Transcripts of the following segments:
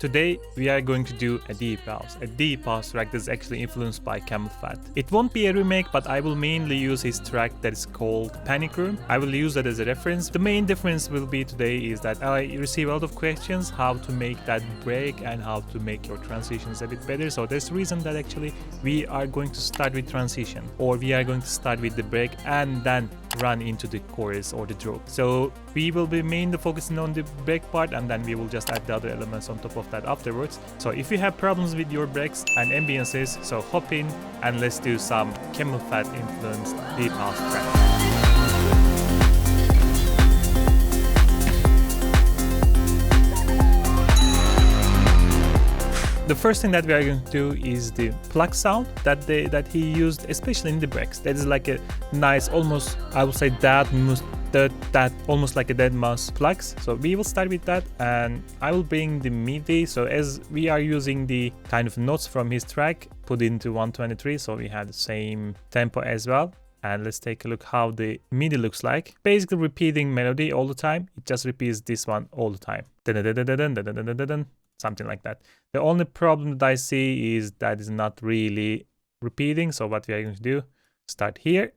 Today we are going to do a deep house track that is actually influenced by Camel Fat. It won't be a remake, but I will mainly use his track that is called Panic Room. I will use that as a reference. The main difference will be today is that I receive a lot of questions how to make that break and how to make your transitions a bit better. So there's the reason that actually we are going to start with transition, or we are going to start with the break and then run into the chorus or the drop. So we will be mainly focusing on the break part, and then we will just add the other elements on top of that afterwards. So if you have problems with your breaks and ambiances, so hop in and let's do some Camel Fat influenced deep house track. The first thing that we are going to do is the plug sound that he used, especially in the breaks. That is like a nice, almost, I would say that almost like a dead mouse plugs. So we will start with that, and I will bring the MIDI. So as we are using the kind of notes from his track put into 123, so we have the same tempo as well. And let's take a look how the MIDI looks like. Basically repeating melody all the time. It just repeats this one all the time. Something like that. The only problem that I see is that it's not really repeating. So what we are going to do, start here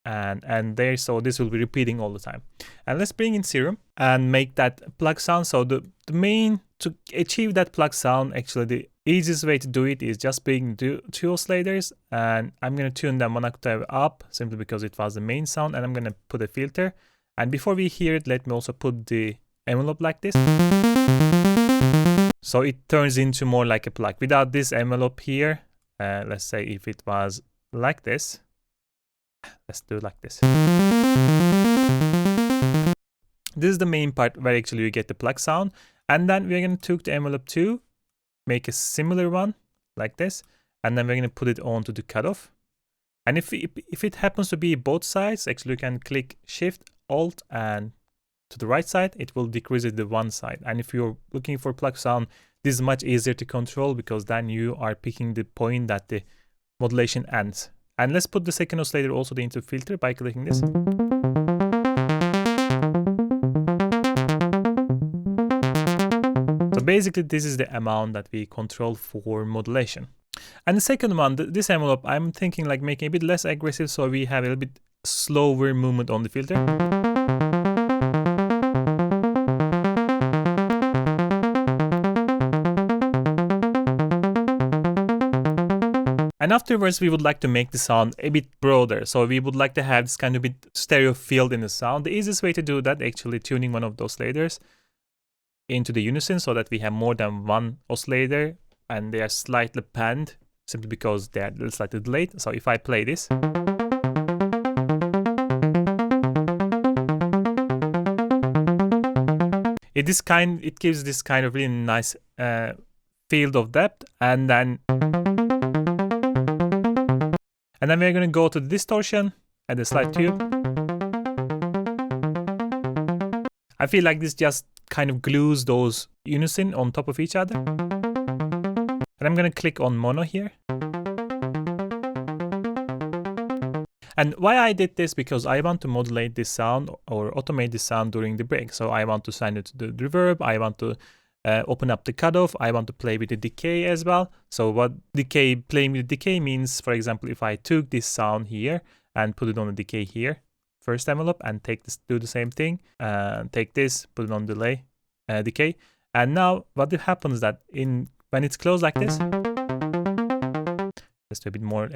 and there. So this will be repeating all the time. And let's bring in Serum and make that plug sound. So the main, to achieve that plug sound, actually the easiest way to do it is just bring two oscillators, and I'm going to tune them one octave up simply because it was the main sound, and I'm going to put a filter. And before we hear it, let me also put the envelope like this. So it turns into more like a plug. Without this envelope here, let's say if it was like this, let's do like this. This is the main part where actually you get the plug sound. And then we're going to take the envelope too, make a similar one like this, and then we're going to put it onto the cutoff. And if it happens to be both sides, actually you can click Shift, Alt, and to the right side, it will decrease it to one side. And if you're looking for plug sound, this is much easier to control because then you are picking the point that the modulation ends. And let's put the second oscillator also into filter by clicking this. So basically this is the amount that we control for modulation. And the second one, this envelope, I'm thinking like making a bit less aggressive so we have a little bit slower movement on the filter. And afterwards, we would like to make the sound a bit broader. So we would like to have this kind of bit stereo field in the sound. The easiest way to do that, actually tuning one of those oscillators into the unison so that we have more than one oscillator and they are slightly panned simply because they are slightly delayed. So if I play this, it gives this kind of really nice field of depth, and then we're going to go to the distortion and the slide tube. I feel like this just kind of glues those unison on top of each other. And I'm going to click on mono here. And why I did this, because I want to modulate this sound or automate this sound during the break. So I want to send it to the reverb. I want to open up the cutoff. I want to play with the decay as well. So what playing with decay means, for example, if I took this sound here and put it on the decay here, first envelope, and take this, do the same thing, take this, put it on delay, decay, and now what happens is that when it's closed like this, just a bit more,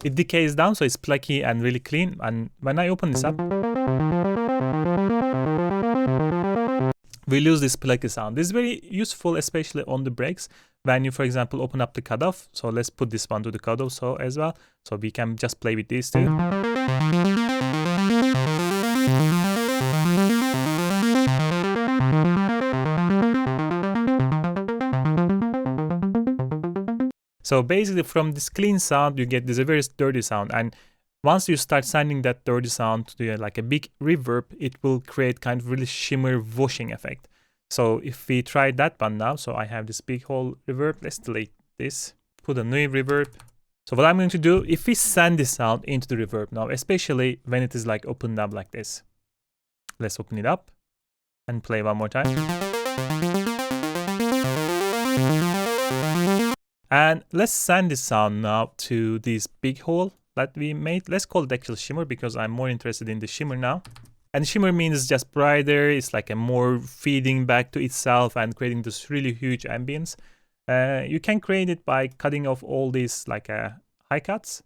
it decays down, so it's plucky and really clean. And when I open this up, we lose this plucky sound. This is very useful, especially on the breaks when you, for example, open up the cutoff. So let's put this one to the cutoff so as well. So we can just play with these two. So basically from this clean sound, you get this very dirty sound. And once you start sending that dirty sound to like a big reverb, it will create kind of really shimmer washing effect. So if we try that one now, so I have this big hole reverb, let's delete this, put a new reverb. So what I'm going to do, if we send this sound into the reverb now, especially when it is like opened up like this, let's open it up. And play one more time. And let's send this sound now to this big hole that we made. Let's call it actual shimmer because I'm more interested in the shimmer now. And shimmer means just brighter. It's like a more feeding back to itself and creating this really huge ambience. You can create it by cutting off all these like high cuts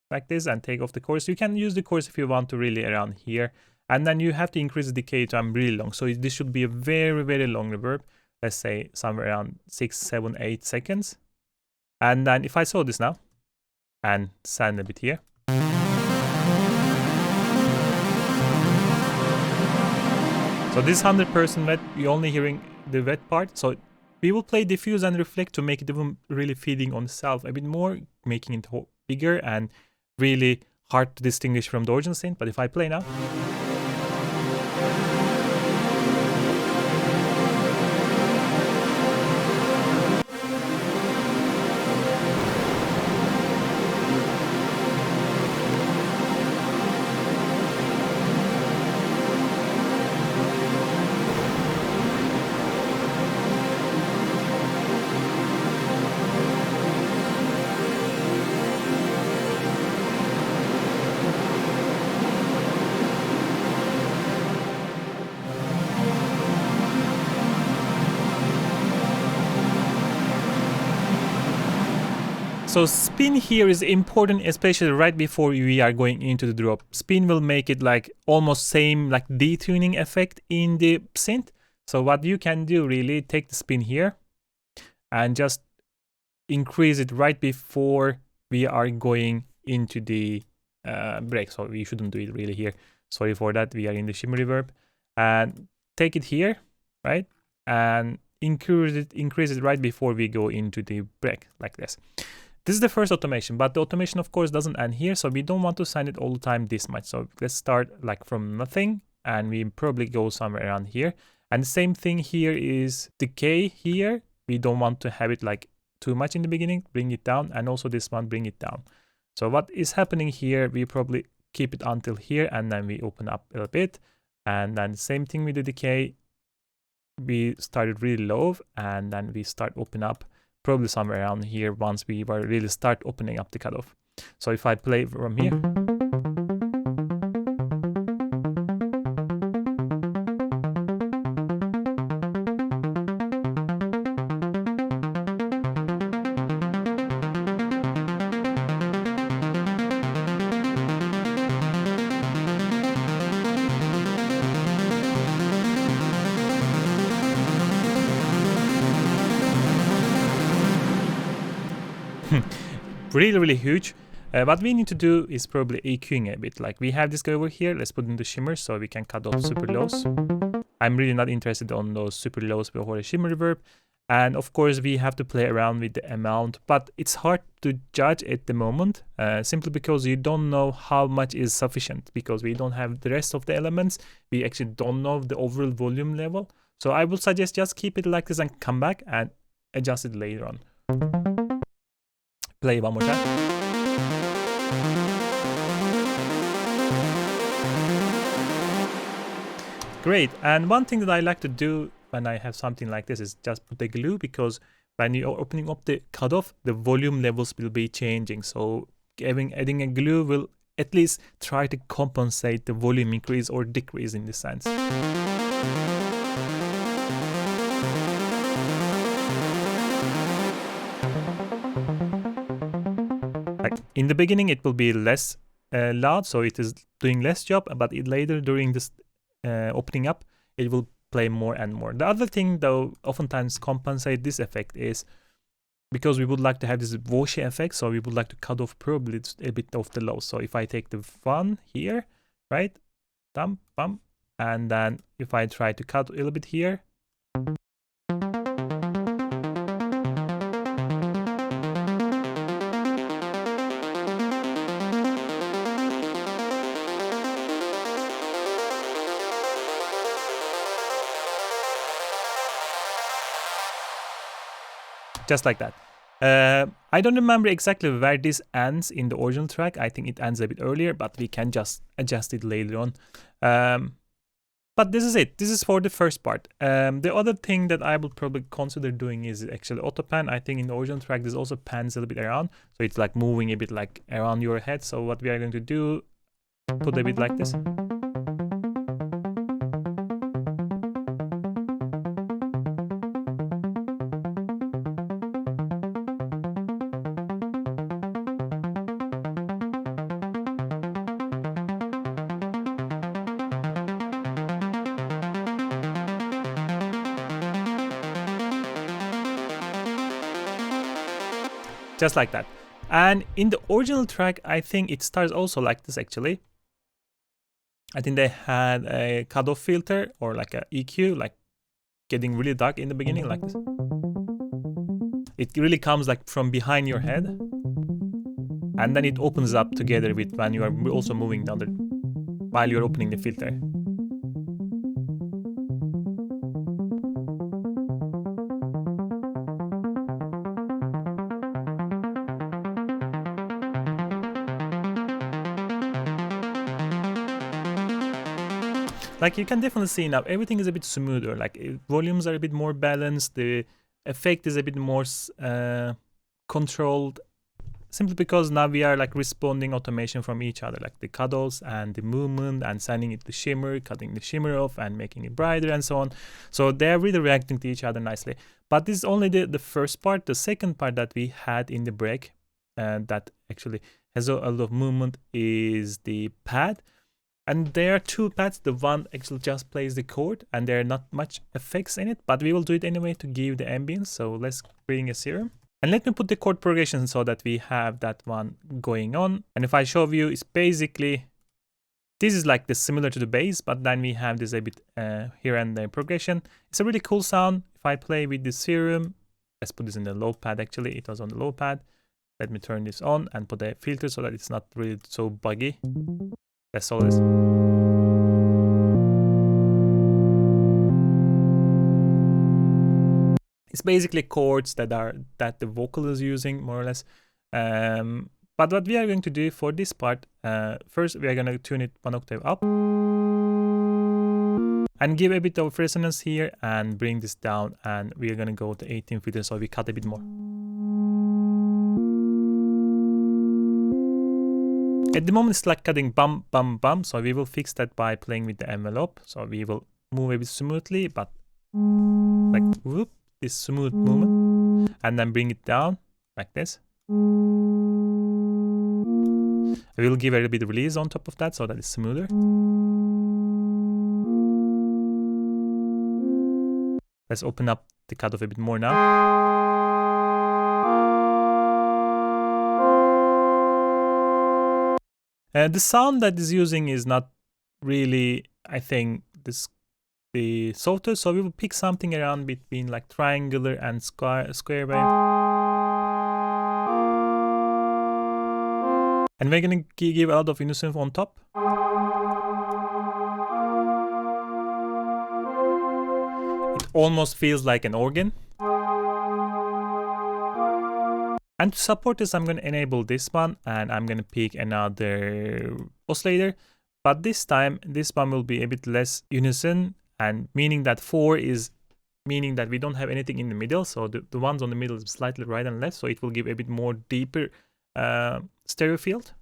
like this and take off the chorus. You can use the chorus if you want to really around here. And then you have to increase the decay time really long. So this should be a very, very long reverb. Let's say somewhere around 6, 7, 8 seconds. And then if I saw this now and sand a bit here. So this 100% wet, you're only hearing the wet part. So we will play diffuse and reflect to make it even really feeding on itself a bit more, making it bigger and really hard to distinguish from the original synth. But if I play now. So spin here is important, especially right before we are going into the drop. Spin will make it like almost same like detuning effect in the synth. So what you can do really, take the spin here and just increase it right before we are going into the break. So we shouldn't do it really here. Sorry for that. We are in the shimmer reverb. And take it here, right? And increase it right before we go into the break like this. This is the first automation, but the automation of course doesn't end here, so we don't want to send it all the time this much. So let's start like from nothing and we probably go somewhere around here. And the same thing here is decay here. We don't want to have it like too much in the beginning, bring it down, and also this one, bring it down. So what is happening here, we probably keep it until here and then we open up a little bit. And then the same thing with the decay. We started really low and then we start open up probably somewhere around here once we were really start opening up the cutoff. So if I play from here. Really huge. What we need to do is probably EQing a bit. Like we have this guy over here, let's put in the shimmer so we can cut off super lows. I'm really not interested on those super lows before the shimmer reverb. And of course we have to play around with the amount, but it's hard to judge at the moment, simply because you don't know how much is sufficient, because we don't have the rest of the elements. We actually don't know the overall volume level. So I would suggest just keep it like this and come back and adjust it later on. Play one more time. Great. And one thing that I like to do when I have something like this is just put a glue, because when you're opening up the cutoff, the volume levels will be changing. So adding a glue will at least try to compensate the volume increase or decrease in this sense. In the beginning, it will be less loud, so it is doing less job, but later during this opening up, it will play more and more. The other thing, though, oftentimes compensate this effect is because we would like to have this Voce effect, so we would like to cut off probably a bit of the low. So if I take the 1 here, right, thumb, bump, and then if I try to cut a little bit here, just like that. I don't remember exactly where this ends in the original track. I think it ends a bit earlier, but we can just adjust it later on. But this is it. This is for the first part. The other thing that I will probably consider doing is actually auto pan. I think in the original track there's also pans a little bit around, so it's like moving a bit like around your head. So what we are going to do, put a bit like this. Just like that. And in the original track, I think it starts also like this actually. I think they had a cutoff filter or like a EQ, like getting really dark in the beginning like this. It really comes like from behind your head. And then it opens up together with when you are also moving down while you're opening the filter. Like you can definitely see now everything is a bit smoother, like volumes are a bit more balanced, the effect is a bit more controlled, simply because now we are like responding automation from each other, like the cuddles and the movement and sending it the shimmer, cutting the shimmer off and making it brighter and so on. So they're really reacting to each other nicely. But this is only the first part. The second part that we had in the break that actually has a lot of movement is the pad. And there are two pads. The one actually just plays the chord and there are not much effects in it, but we will do it anyway to give the ambience. So let's bring a serum. And let me put the chord progression so that we have that one going on. And if I show you, it's basically, this is like the similar to the bass, but then we have this a bit here and there progression. It's a really cool sound. If I play with the serum, let's put this in the low pad actually, it was on the low pad. Let me turn this on and put a filter so that it's not really so buggy. That's all it is. It's basically chords that the vocal is using more or less. But what we are going to do for this part, first we are going to tune it 1 octave up and give a bit of resonance here and bring this down, and we are going to go to 18 filter so we cut a bit more. At the moment it's like cutting bum bum bum, so we will fix that by playing with the envelope. So we will move a bit smoothly, but like whoop, this smooth movement, and then bring it down like this. I will give a little bit of release on top of that so that it's smoother. Let's open up the cutoff a bit more now. The sound that is using is not really, I think, the softest, so we will pick something around between like triangular and square wave. And we're gonna give a lot of unison on top. It almost feels like an organ. And to support this, I'm going to enable this one and I'm going to pick another oscillator. But this time, this one will be a bit less unison, and meaning that 4 is meaning that we don't have anything in the middle. So the ones on the middle is slightly right and left. So it will give a bit more deeper stereo field.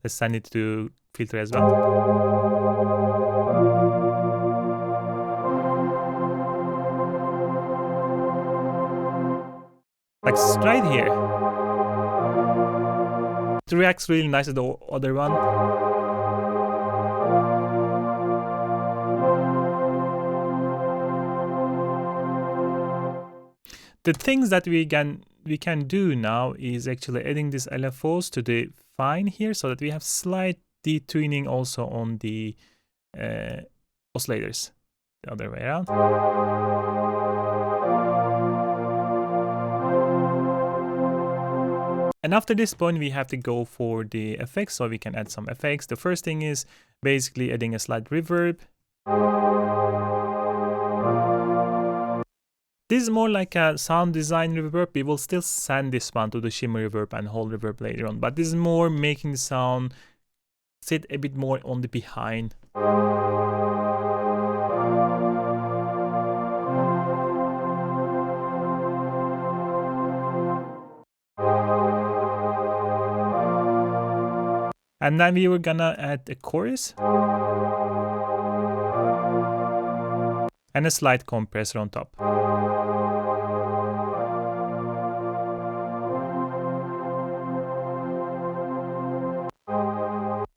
Let's send it to filter as well. Like right here. It reacts really nice to the other one. The things that we can do now is actually adding these LFOs to the fine here so that we have slight detuning also on the oscillators. The other way around. And after this point, we have to go for the effects, so we can add some effects. The first thing is basically adding a slight reverb. This is more like a sound design reverb. We will still send this one to the shimmer reverb and whole reverb later on, but this is more making the sound sit a bit more on the behind And then we were gonna add a chorus and a slight compressor on top.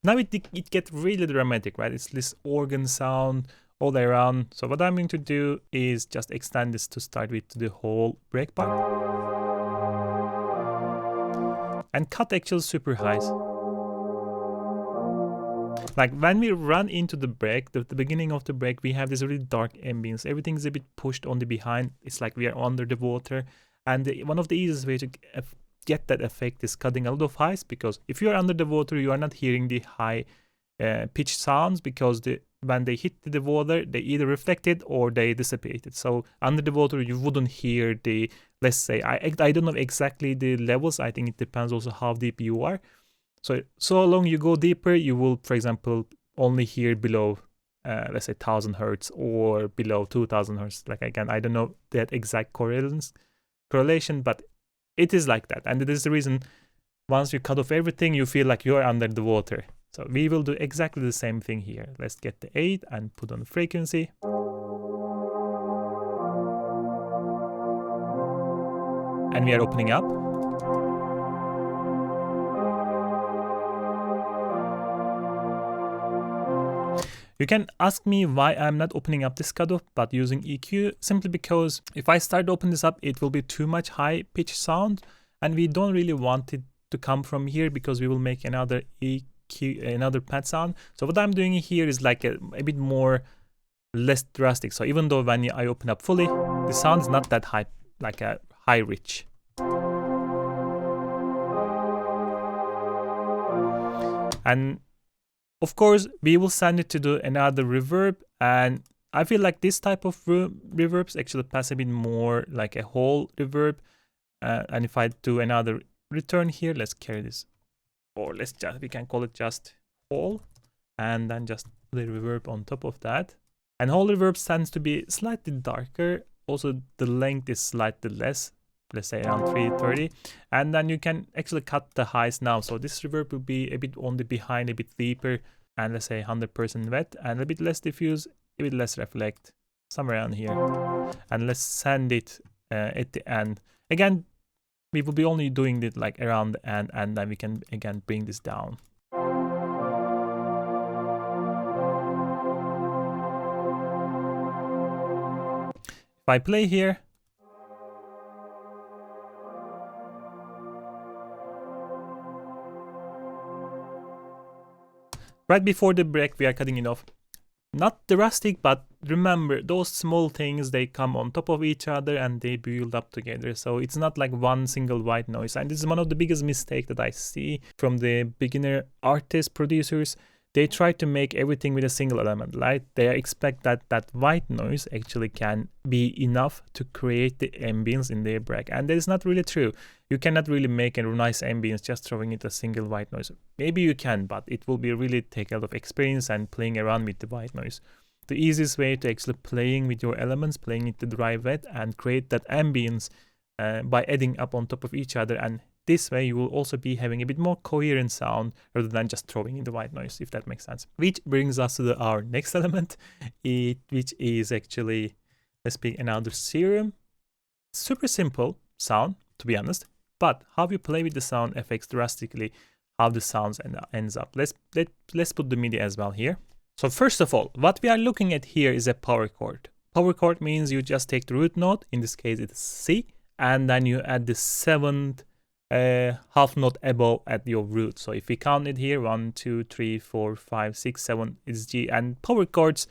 Now it gets really dramatic, right? It's this organ sound all around. So what I'm going to do is just extend this to start with the whole break part. And cut actual super highs. Like when we run into the break, the beginning of the break, we have this really dark ambience. Everything's a bit pushed on the behind. It's like we are under the water. And one of the easiest way to get that effect is cutting a lot of highs, because if you are under the water, you are not hearing the high pitch sounds, because when they hit the water, they either reflected or they dissipated. So under the water, you wouldn't hear the, let's say, I don't know exactly the levels. I think it depends also how deep you are. So long you go deeper, you will, for example, only hear below, let's say 1000 hertz or below 2000 hertz. Like again, I don't know that exact correlation, but it is like that. And it is the reason once you cut off everything, you feel like you're under the water. So we will do exactly the same thing here. Let's get the 8 and put on the frequency. And we are opening up. You can ask me why I'm not opening up this cutoff but using EQ, simply because if I start to open this up, it will be too much high pitch sound, and we don't really want it to come from here because we will make another EQ, another pad sound. So what I'm doing here is like a bit more less drastic. So even though when I open up fully, the sound is not that high, like a high rich. And of course, we will send it to do another reverb, and I feel like this type of reverbs actually pass a bit more like a whole reverb. And if I do another return here, let's carry this, or we can call it just whole, and then just the reverb on top of that. And whole reverb tends to be slightly darker. Also, the length is slightly less. Let's say around 330, and then you can actually cut the highs now. So this reverb will be a bit on the behind, a bit deeper, and let's say 100% wet, and a bit less diffuse, a bit less reflect, somewhere around here. And let's send it at the end. Again, we will be only doing it like around the end, and then we can again bring this down. If I play here, right before the break, we are cutting it off. Not drastic, but remember, those small things, they come on top of each other and they build up together. So it's not like one single white noise. And this is one of the biggest mistakes that I see from the beginner artists, producers. They try to make everything with a single element, right? They expect that that white noise actually can be enough to create the ambience in their break. And that is not really true. You cannot really make a nice ambience just throwing it a single white noise. Maybe you can, but it will be really take a lot of experience and playing around with the white noise. The easiest way to actually playing with your elements, playing it the dry wet, and create that ambience by adding up on top of each other. And this way you will also be having a bit more coherent sound rather than just throwing in the white noise, if that makes sense. Which brings us to our next element, which is actually, let's pick another serum. Super simple sound, to be honest, but how you play with the sound affects drastically how the sounds ends up. Let's put the MIDI as well here. So first of all, what we are looking at here is a power chord. Power chord means you just take the root note, in this case it's C, and then you add the 7th half note above at your root. So if we count it here, 1, 2, 3, 4, 5, 6, 7 is G. And power chords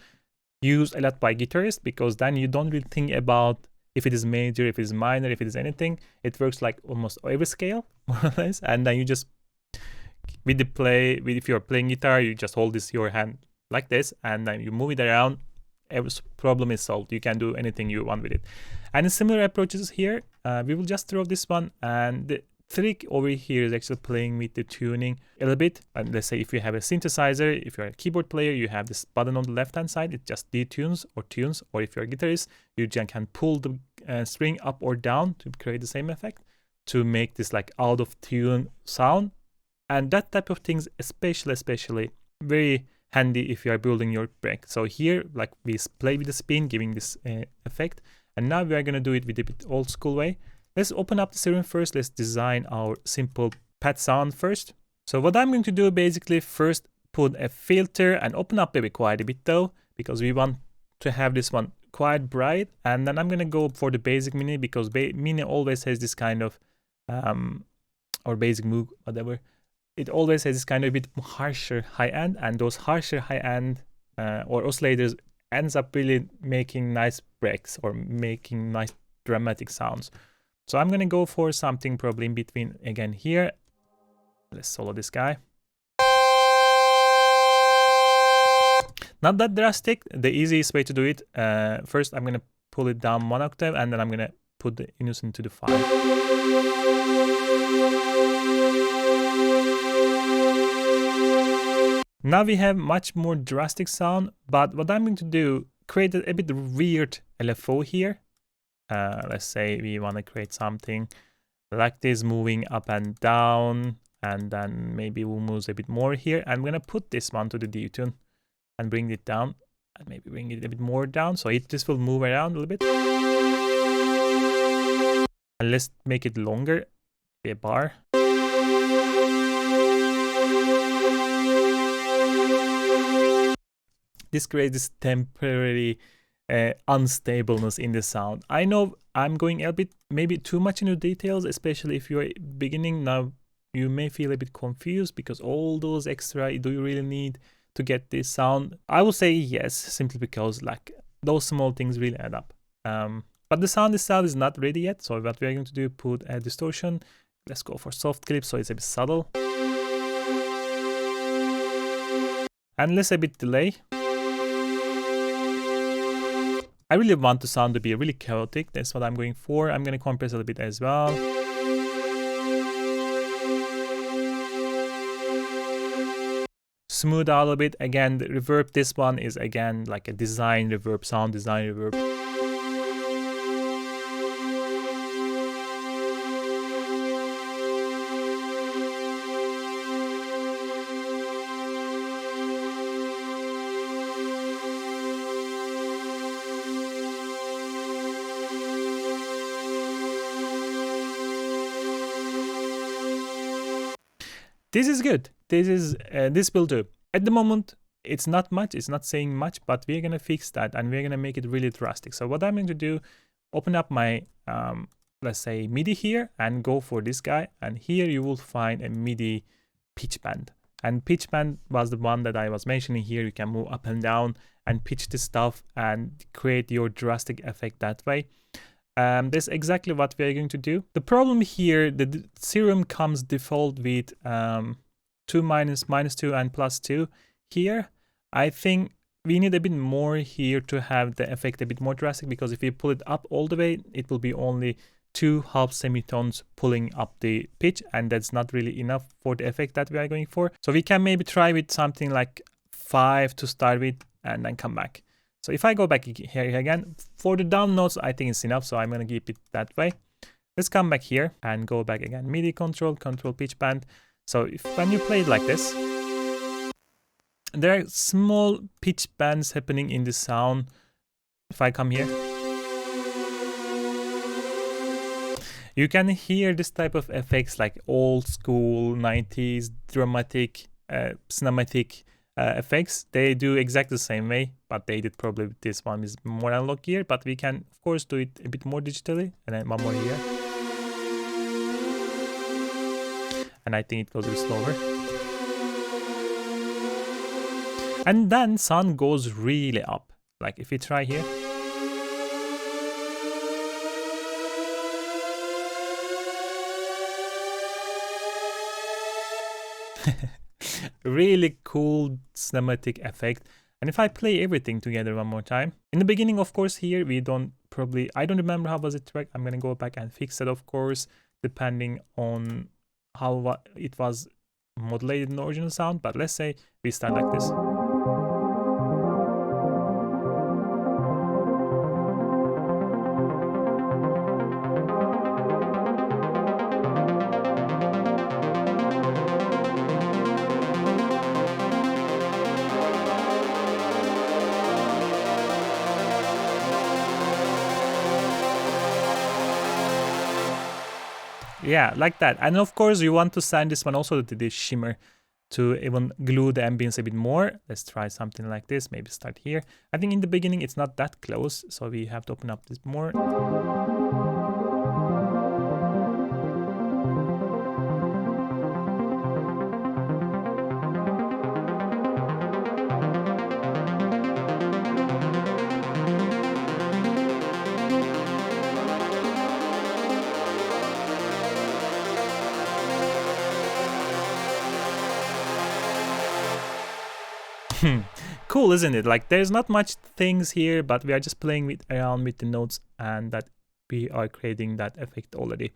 used a lot by guitarists, because then you don't really think about if it is major, if it is minor, if it is anything. It works like almost every scale, more or less. And then you just, if you're playing guitar, you just hold this your hand like this, and then you move it around. Every problem is solved. You can do anything you want with it. And similar approaches here. We will just throw this one, and trick over here is actually playing with the tuning a little bit. And let's say if you have a synthesizer, if you're a keyboard player, you have this button on the left hand side, it just detunes or tunes. Or if you're a guitarist, you just can pull the string up or down to create the same effect, to make this like out of tune sound. And that type of things especially very handy if you are building your break. So here, like, we play with the spin, giving this effect. And now we are going to do it with a bit old school way. Let's open up the Serum first. Let's design our simple pad sound first. So what I'm going to do, basically, first put a filter and open up maybe quite a bit though, because we want to have this one quite bright. And then I'm going to go for the basic Mini, because Mini always has this kind of, or basic Moog, whatever. It always has this kind of a bit harsher high end, and those harsher high end or oscillators ends up really making nice breaks or making nice dramatic sounds. So I'm gonna go for something probably in between again here. Let's solo this guy. Not that drastic. The easiest way to do it, first I'm gonna pull it down 1 octave, and then I'm gonna put the unison to the 5. Now we have much more drastic sound, but what I'm going to do, create a bit weird LFO here. Let's say we want to create something like this, moving up and down, and then maybe we'll move a bit more here. I'm going to put this one to the detune and bring it down, and maybe bring it a bit more down, so this will move around a little bit. And let's make it longer, a bar. This creates this temporary unstableness in the sound. I know I'm going a bit maybe too much into details, especially if you're beginning. Now you may feel a bit confused because all those extra, do you really need to get this sound? I will say yes, simply because like those small things really add up. But the sound itself is not ready yet. So what we're going to do, put a distortion. Let's go for soft clip so it's a bit subtle. And let's a bit delay. I really want the sound to be really chaotic. That's what I'm going for. I'm going to compress a little bit as well. Smooth out a little bit. Again, the reverb, this one is again like a design reverb, sound design reverb. This is good. This will do. At the moment, it's not much. It's not saying much, but we're gonna fix that and we're gonna make it really drastic. So what I'm going to do, open up my let's say MIDI here and go for this guy. And here you will find a MIDI pitch bend. And pitch bend was the one that I was mentioning here. You can move up and down and pitch this stuff and create your drastic effect that way. That's exactly what we are going to do. The problem here, the Serum comes default with 2 minus, -2 and +2 here. I think we need a bit more here to have the effect a bit more drastic, because if we pull it up all the way, it will be only 2 half semitones pulling up the pitch, and that's not really enough for the effect that we are going for. So we can maybe try with something like 5 to start with and then come back. So if I go back here again, for the down notes, I think it's enough. So I'm going to keep it that way. Let's come back here and go back again. MIDI control pitch bend. So when you play it like this, there are small pitch bends happening in the sound. If I come here, you can hear this type of effects like old school 90s dramatic, cinematic effects. They do exactly the same way, but they did probably with this one is more analog here, but we can of course do it a bit more digitally. And then one more here, and I think it goes a bit slower, and then sound goes really up. Like if we try here, really cool cinematic effect. And if I play everything together one more time, in the beginning, of course, here we don't probably, I don't remember how was it tracked. I'm gonna go back and fix it, of course. depending on how it was modulated in the original sound. But let's say we start like this. Yeah, like that. And of course you want to send this one also to the shimmer to even glue the ambience a bit more. Let's try something like this, maybe start here. I think in the beginning it's not that close, so we have to open up this more. Cool, isn't it? Like there's not much things here, but we are just playing around with the notes, and that we are creating that effect already.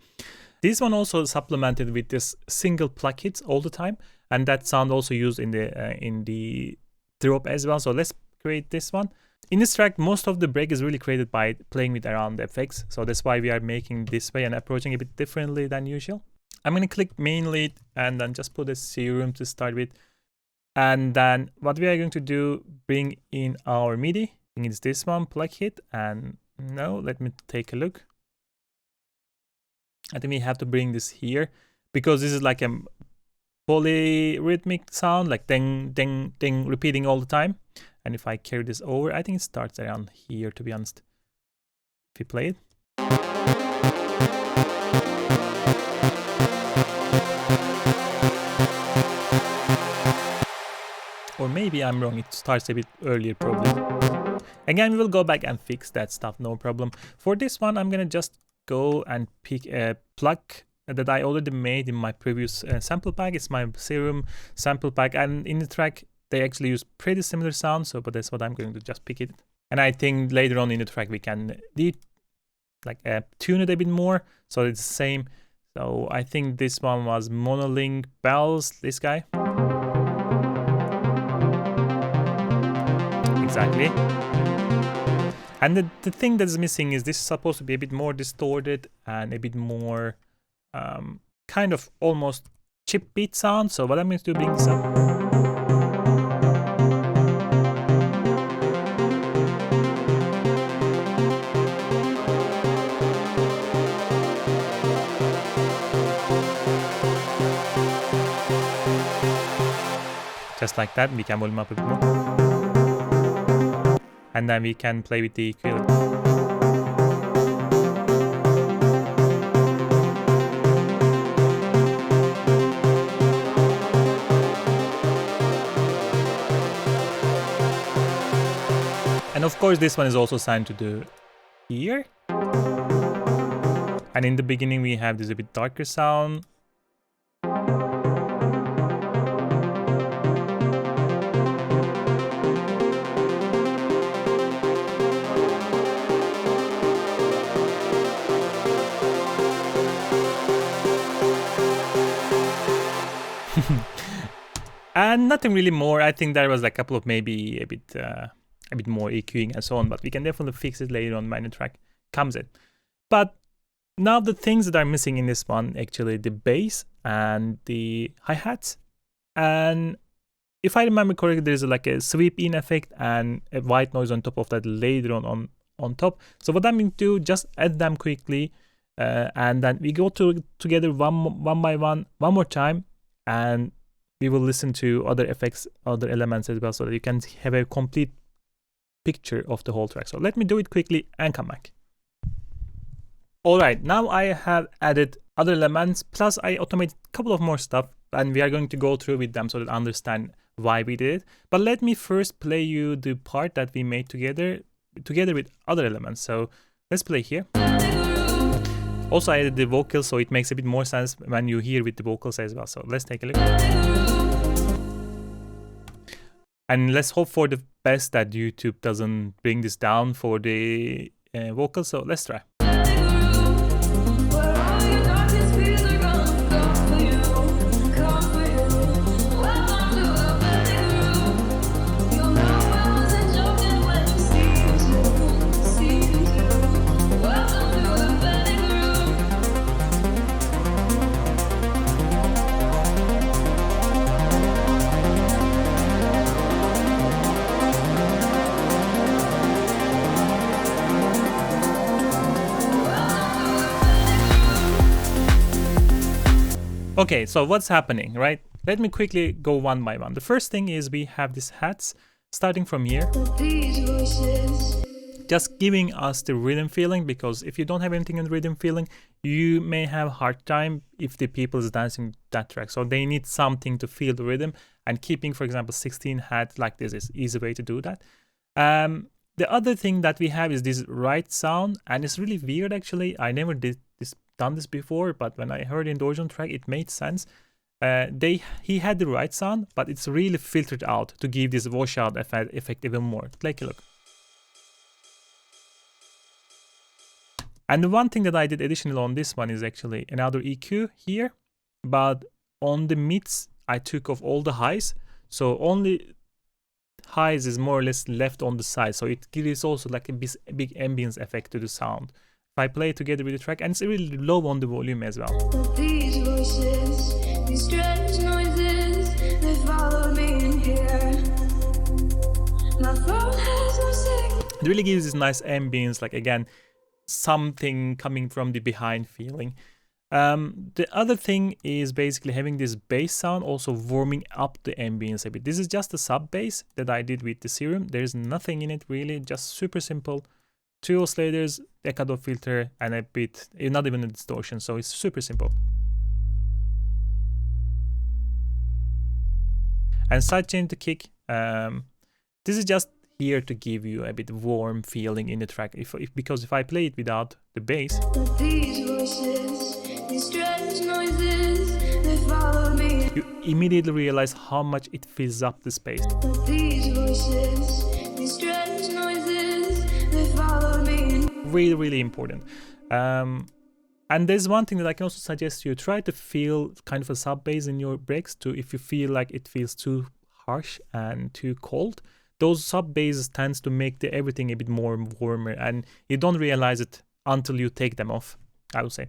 This one also supplemented with this single pluck hits all the time, and that sound also used in the drop as well. So let's create this one. In this track, most of the break is really created by playing with around the effects. So that's why we are making this way and approaching a bit differently than usual. I'm gonna click main lead and then just put a serum to start with. And then what we are going to do, bring in our MIDI. I think it's this one, pluck hit. And no, let me take a look. I think we have to bring this here because this is like a polyrhythmic sound, like ding, ding, ding, repeating all the time. And if I carry this over, I think it starts around here, to be honest. If we play it. Or maybe I'm wrong, it starts a bit earlier probably. Again, we will go back and fix that stuff, no problem. For this one, I'm gonna just go and pick a plug that I already made in my previous sample pack. It's my Serum sample pack, and in the track, they actually use pretty similar sounds, so but that's what I'm going to just pick it. And I think later on in the track, we can tune it a bit more, so it's the same. So I think this one was Monolink Bells, this guy. Exactly. And the thing that's missing is this is supposed to be a bit more distorted and a bit more kind of almost chip beat sound. So what I'm going to do, bring some. Just like that, we can volume up a bit more. And then we can play with the EQ. And of course, this one is also assigned to the ear. And in the beginning, we have this a bit darker sound. And nothing really more. I think there was like a couple of maybe a bit more EQing and so on, but we can definitely fix it later on when the track comes in. But now the things that are missing in this one, actually the bass and the hi-hats. And if I remember correctly, there's like a sweep in effect and a white noise on top of that later on top. So what I'm going to do, just add them quickly, and then we go together one by one more time, and we will listen to other effects, other elements as well, so that you can have a complete picture of the whole track. So let me do it quickly and come back. All right, now I have added other elements, plus I automated a couple of more stuff, and we are going to go through with them so that I understand why we did it. But let me first play you the part that we made together with other elements. So let's play here. Also, I added the vocals, so it makes a bit more sense when you hear with the vocals as well. So let's take a look. And let's hope for the best that YouTube doesn't bring this down for the vocals. So let's try. Okay, so what's happening, right? Let me quickly go one by one. The first thing is we have these hats starting from here, just giving us the rhythm feeling, because if you don't have anything in rhythm feeling, you may have a hard time if the people is dancing that track. So they need something to feel the rhythm, and keeping, for example, 16 hats like this is easy way to do that. The other thing that we have is this right sound, and it's really weird actually. I never done this before, but when I heard in the original track, it made sense. He had the right sound, but it's really filtered out to give this washout effect even more. Take a look. And the one thing that I did additional on this one is actually another EQ here, but on the mids I took off all the highs, so only highs is more or less left on the side, so it gives also like a big ambience effect to the sound. If I play it together with the track, and it's really low on the volume as well. These voices, these strange noises, they follow me in here. My phone has no signal. It really gives this nice ambience, like again, something coming from the behind feeling. The other thing is basically having this bass sound also warming up the ambience a bit. This is just a sub bass that I did with the Serum. There's nothing in it really, just super simple. 2 oscillators, decadal filter, and a bit, not even a distortion, so it's super simple. And sidechain to kick. This is just here to give you a bit warm feeling in the track, because if I play it without the bass, these voices, these strange noises, they follow me. You immediately realize how much it fills up the space. These voices, these strange noises, they follow me. Really, really important. And there's one thing that I can also suggest you try to feel kind of a sub bass in your breaks too. If you feel like it feels too harsh and too cold, those sub basses tends to make everything a bit more warmer, and you don't realize it until you take them off, I would say.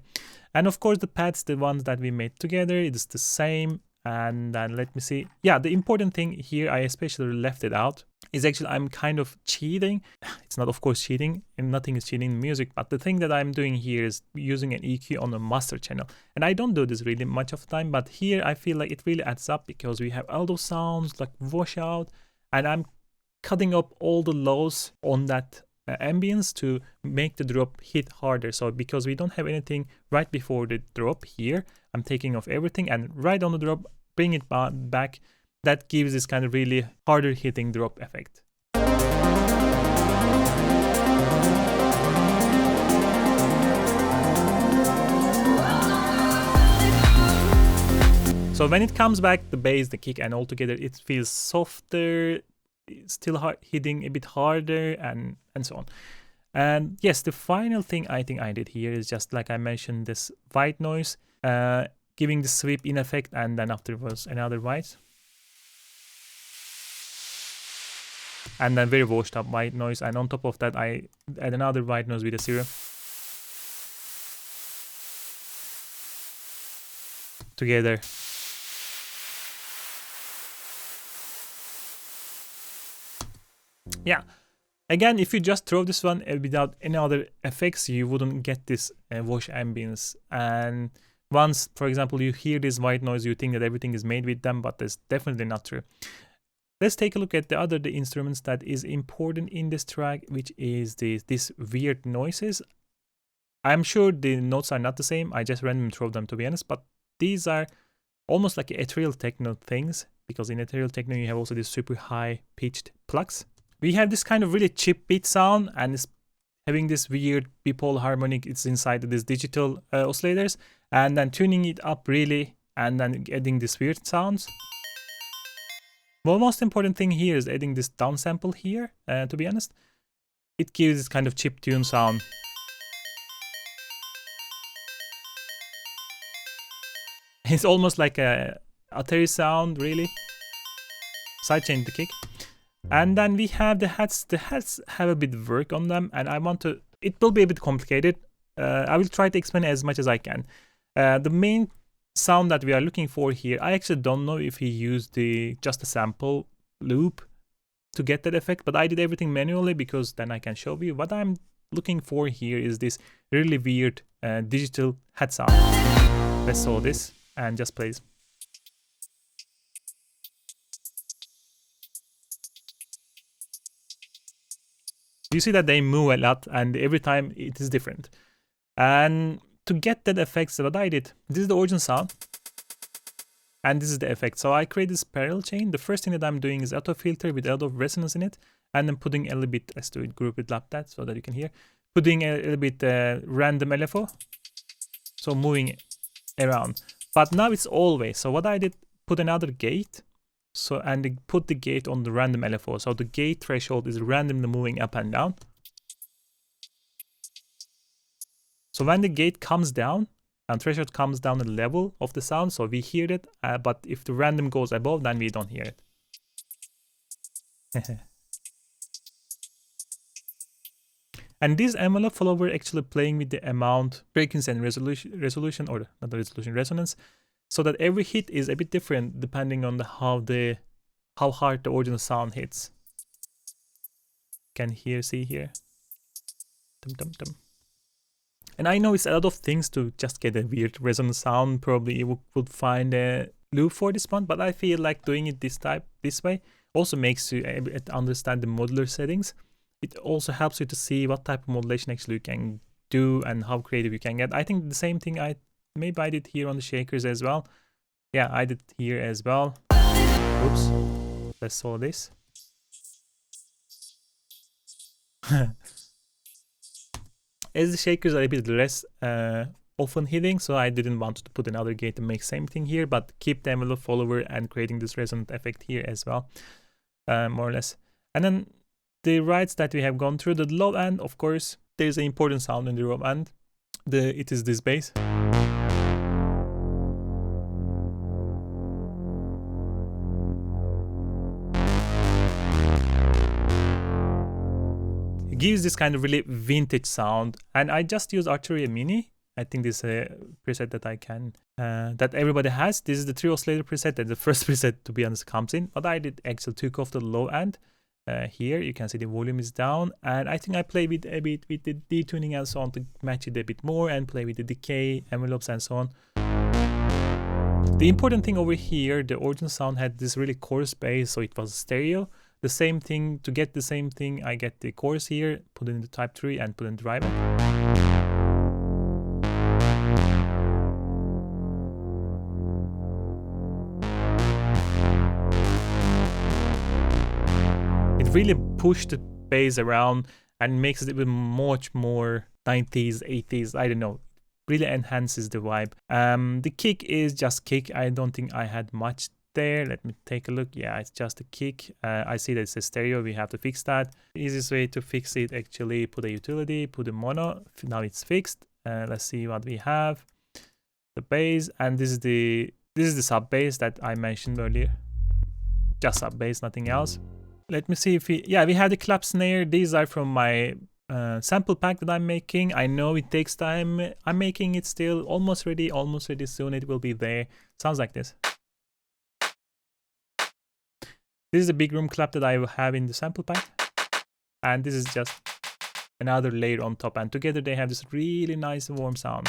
And of course the pads, the ones that we made together, it's the same. And then let me see. Yeah, the important thing here, I especially left it out, is actually I'm kind of cheating. It's not of course cheating, and nothing is cheating in music, but the thing that I'm doing here is using an EQ on the master channel. And I don't do this really much of the time, but here I feel like it really adds up, because we have all those sounds like washout, and I'm cutting up all the lows on that ambience to make the drop hit harder. So because we don't have anything right before the drop here, I'm taking off everything, and right on the drop, bring it back. That gives this kind of really harder hitting drop effect. So when it comes back, the bass, the kick, and all together, it feels softer, still hitting a bit harder, and so on. And yes, the final thing I think I did here is just like I mentioned, this white noise, giving the sweep in effect, and then afterwards another white, and then very washed up white noise, and on top of that I add another white noise with a Serum together. Yeah, again, if you just throw this one without any other effects, you wouldn't get this wash ambience. And once, for example, you hear this white noise, you think that everything is made with them, but that's definitely not true. Let's take a look at the instruments that is important in this track, which is these weird noises. I'm sure the notes are not the same, I just randomly throw them, to be honest, but these are almost like ethereal techno things, because in ethereal techno you have also these super high pitched plucks. We have this kind of really cheap beat sound, and it's having this weird bipolar harmonic. It's inside of these digital oscillators, and then tuning it up really, and then adding these weird sounds. The most important thing here is adding this downsample here, to be honest. It gives this kind of chip tune sound. It's almost like a Atari sound, really. Sidechain the kick. And then we have the hats. The hats have a bit of work on them, and it will be a bit complicated. I will try to explain as much as I can. The main sound that we are looking for here, I actually don't know if he used just a sample loop to get that effect, but I did everything manually, because then I can show you. What I'm looking for here is this really weird digital hat sound. Let's saw this. and just plays. You see that they move a lot, and every time it is different. And to get that effects, what I did, this is the origin sound, and this is the effect. So I create this parallel chain. The first thing that I'm doing is auto filter with a lot of resonance in it, and then putting a little bit, let's do it group with lap that so that you can hear, putting a little bit random LFO, so moving around. But now it's always, so what I did, put another gate, so and put the gate on the random LFO, so the gate threshold is randomly moving up and down. So when the gate comes down and threshold comes down the level of the sound, so we hear it, but if the random goes above, then we don't hear it. And this envelope follower actually playing with the amount, frequency and resolution, or not the resolution, resonance, so that every hit is a bit different depending on how hard the original sound hits. Can see here. Dum, dum, dum. And I know it's a lot of things to just get a weird resonance sound. Probably you would find a loop for this one, but I feel like doing it this way also makes you able to understand the modular settings. It also helps you to see what type of modulation actually you can do and how creative you can get. I think the same thing maybe I did here on the shakers as well. Yeah, I did here as well. Oops. Let's solve this. As the shakers are a bit less often hitting, so I didn't want to put another gate to make same thing here, but keep the envelope follower and creating this resonant effect here as well, more or less. And then the rides that we have gone through, the low end, of course, there's an important sound in the low end. It is this bass. It gives this kind of really vintage sound, and I just use Arturia Mini. I think this is a preset that I can, that everybody has. This is the 3 oscillator preset, that the first preset, to be honest, comes in, but I did actually took off the low end. Here you can see the volume is down, and I think I play with a bit with the detuning and so on to match it a bit more, and play with the decay envelopes and so on. The important thing over here, the original sound had this really coarse bass, so it was stereo. The same thing, to get the same thing, I get the chorus here, put it in the type 3 and put in the driver. It really pushed the bass around and makes it even much more 90s, 80s, I don't know. Really enhances the vibe. The kick is just kick. I don't think I had much there. Let me take a look. Yeah, it's just a kick. I see that it's a stereo. We have to fix that. Easiest way to fix it, actually, put a utility, put a mono. Now it's fixed. Let's see what we have. The bass, and this is the sub bass that I mentioned earlier. Just sub bass, nothing else. Let me see if we have the clap snare. These are from my sample pack that I'm making. I know it takes time. I'm making it still. Almost ready. Soon it will be there. Sounds like this. This is the big room clap that I have in the sample pack, and this is just another layer on top, and together they have this really nice warm sound.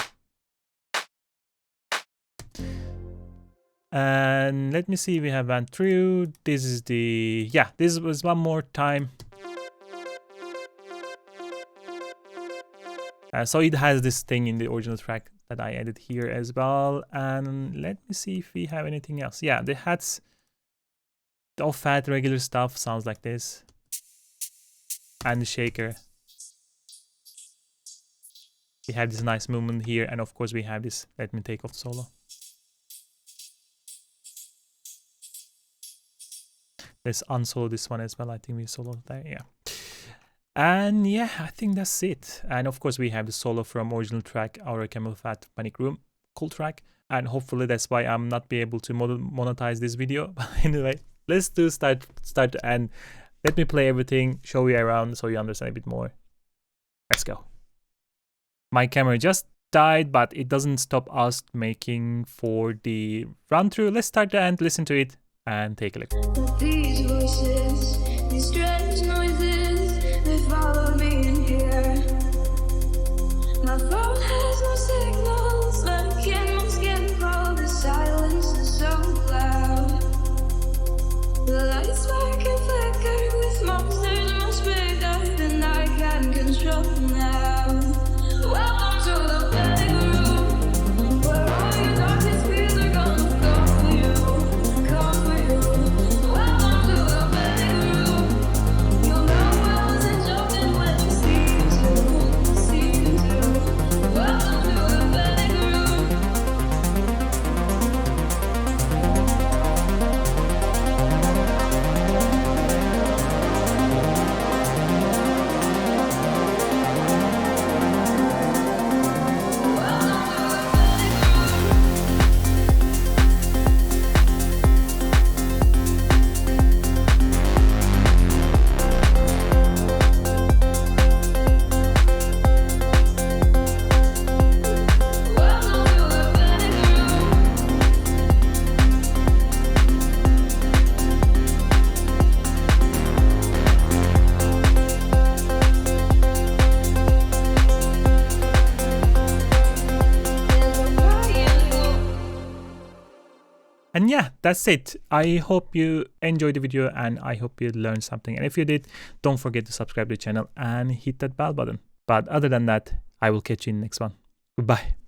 And let me see, we have went through. This is the, this was one more time. So it has this thing in the original track that I added here as well. And let me see if we have anything else. Yeah, the hats, the off-hat regular stuff sounds like this. And the shaker. We have this nice movement here, and of course we have this, let me take off the solo. Let's unsolo this one as well. I think we soloed there, yeah. And yeah, I think that's it. And of course we have the solo from original track, Aura Camel Fat Panic Room, cool track. And hopefully that's why I'm not be able to monetize this video. But anyway, let's do start to end. Let me play everything, show you around so you understand a bit more. Let's go. My camera just died, but it doesn't stop us making for the run through. Let's start to end, listen to it, and take a look. These voices, these strange noises, they follow me in here. My phone has no signals, like in my skin, fall beside. And yeah, that's it. I hope you enjoyed the video and I hope you learned something. And if you did, don't forget to subscribe to the channel and hit that bell button. But other than that, I will catch you in the next one. Goodbye.